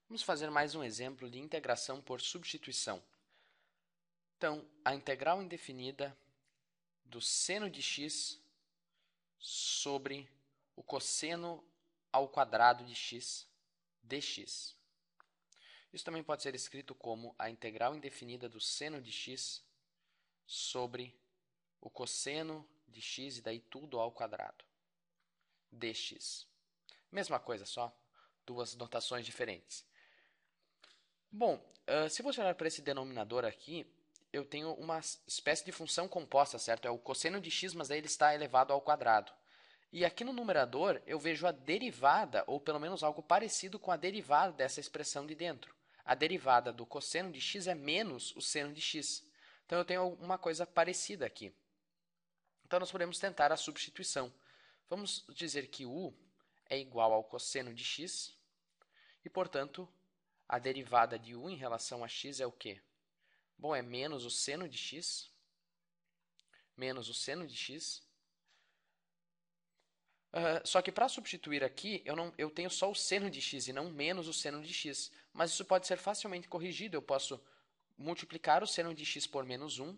Vamos fazer mais um exemplo de integração por substituição. Então, a integral indefinida do seno de x sobre o cosseno ao quadrado de x dx. Isso também pode ser escrito como a integral indefinida do seno de x sobre o cosseno de x e daí tudo ao quadrado dx. Mesma coisa, só duas notações diferentes. Bom, se você olhar para esse denominador aqui, eu tenho uma espécie de função composta, certo? É o cosseno de x, mas aí ele está elevado ao quadrado. E aqui no numerador eu vejo a derivada, ou pelo menos algo parecido com a derivada dessa expressão de dentro. A derivada do cosseno de x é menos o seno de x. Então eu tenho uma coisa parecida aqui. Então nós podemos tentar a substituição. Vamos dizer que u é igual ao cosseno de x e, portanto, a derivada de u em relação a x é o quê? Bom, é menos o seno de x, menos o seno de x. Só que para substituir aqui, eu tenho só o seno de x e não menos o seno de x. Mas isso pode ser facilmente corrigido. Eu posso multiplicar o seno de x por menos 1.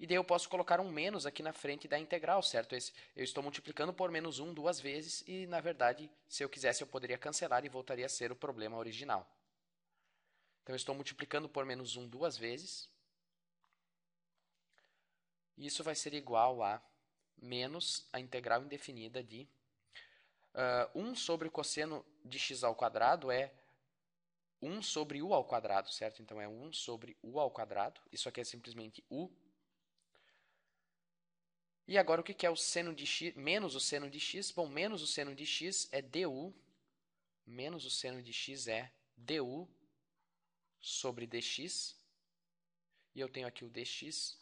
E daí eu posso colocar um menos aqui na frente da integral, certo? Eu estou multiplicando por menos 1 duas vezes e, na verdade, se eu quisesse, eu poderia cancelar e voltaria a ser o problema original. Então, eu estou multiplicando por menos 1 duas vezes. E isso vai ser igual a menos a integral indefinida de 1 sobre o cosseno de x ao quadrado é 1 sobre u ao quadrado, certo? Então, é 1 sobre u ao quadrado. Isso aqui é simplesmente u. E agora, o que é o seno de x menos o seno de x? Bom, menos o seno de x é du. Menos o seno de x é du sobre dx. E eu tenho aqui o dx.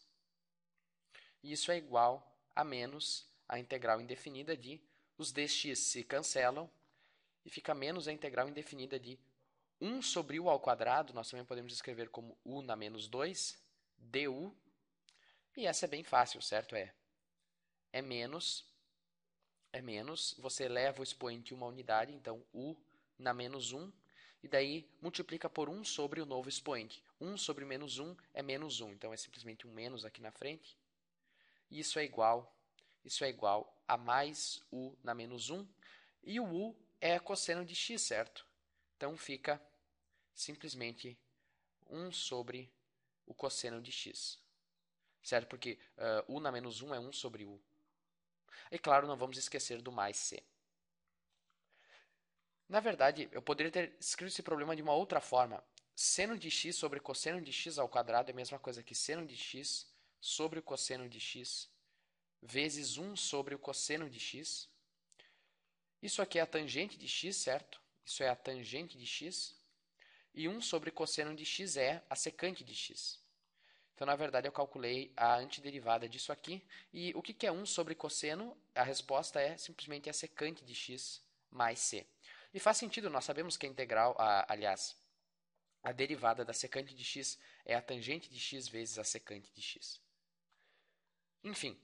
E isso é igual a menos a integral indefinida de os dx se cancelam e fica menos a integral indefinida de 1 sobre u ao quadrado, nós também podemos escrever como u na menos 2, du. E essa é bem fácil, certo? É menos, você eleva o expoente uma unidade, então u na menos 1, e daí multiplica por 1 sobre o novo expoente. 1 sobre menos 1 é menos 1, então é simplesmente um menos aqui na frente. E isso é igual a mais u na menos 1, e o u é cosseno de x, certo? Então fica simplesmente 1 sobre o cosseno de x, certo? Porque u na menos 1 é 1 sobre u. E claro, não vamos esquecer do mais c. Na verdade, eu poderia ter escrito esse problema de uma outra forma. Seno de x sobre cosseno de x ao quadrado é a mesma coisa que seno de x sobre o cosseno de x vezes 1 sobre o cosseno de x. Isso aqui é a tangente de x, certo? Isso é a tangente de x. E 1 sobre cosseno de x é a secante de x. Então, na verdade, eu calculei a antiderivada disso aqui. E o que é 1 sobre cosseno? A resposta é simplesmente a secante de x mais c. E faz sentido, nós sabemos que a integral, aliás, a derivada da secante de x é a tangente de x vezes a secante de x. Enfim,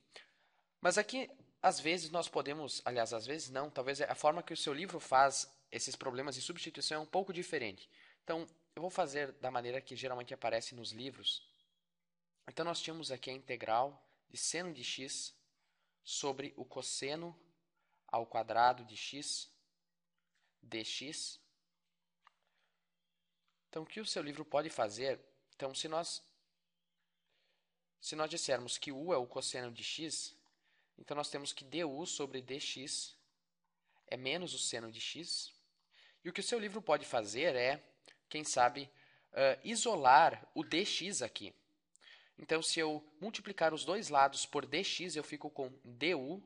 mas aqui, às vezes, nós podemos, aliás, às vezes não, talvez a forma que o seu livro faz esses problemas de substituição é um pouco diferente. Então, eu vou fazer da maneira que geralmente aparece nos livros. Então, nós tínhamos aqui a integral de seno de x sobre o cosseno ao quadrado de x dx. Então, o que o seu livro pode fazer? Então, se nós dissermos que u é o cosseno de x, então nós temos que du sobre dx é menos o seno de x. E o que o seu livro pode fazer é, quem sabe, isolar o dx aqui. Então, se eu multiplicar os dois lados por dx, eu fico com du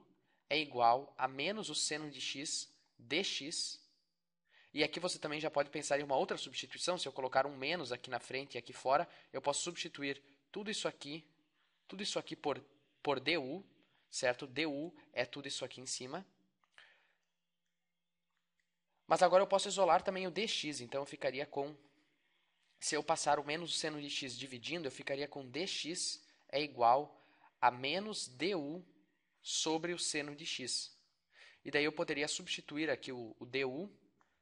é igual a menos o seno de x dx. E aqui você também já pode pensar em uma outra substituição. Se eu colocar um menos aqui na frente e aqui fora, eu posso substituir tudo isso aqui por du, certo? Du é tudo isso aqui em cima. Mas agora eu posso isolar também o dx, então eu ficaria com... Se eu passar o menos o seno de x dividindo, eu ficaria com dx é igual a menos du sobre o seno de x. E daí eu poderia substituir aqui o du,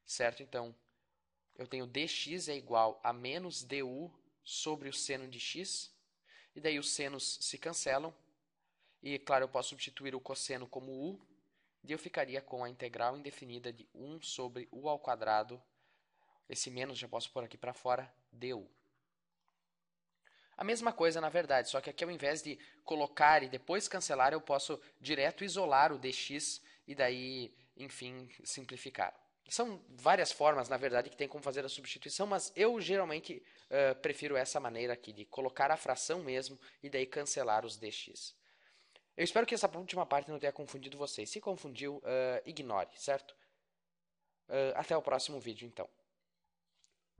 certo? Então, eu tenho dx é igual a menos du sobre o seno de x, e daí os senos se cancelam, e claro, eu posso substituir o cosseno como u, e eu ficaria com a integral indefinida de 1 sobre u ao quadrado, esse menos já posso pôr aqui para fora, du. A mesma coisa, na verdade, só que aqui ao invés de colocar e depois cancelar, eu posso direto isolar o dx e daí, enfim, simplificar. São várias formas, na verdade, que tem como fazer a substituição, mas eu geralmente prefiro essa maneira aqui, de colocar a fração mesmo e daí cancelar os dx. Eu espero que essa última parte não tenha confundido vocês. Se confundiu, ignore, certo? Até o próximo vídeo, então.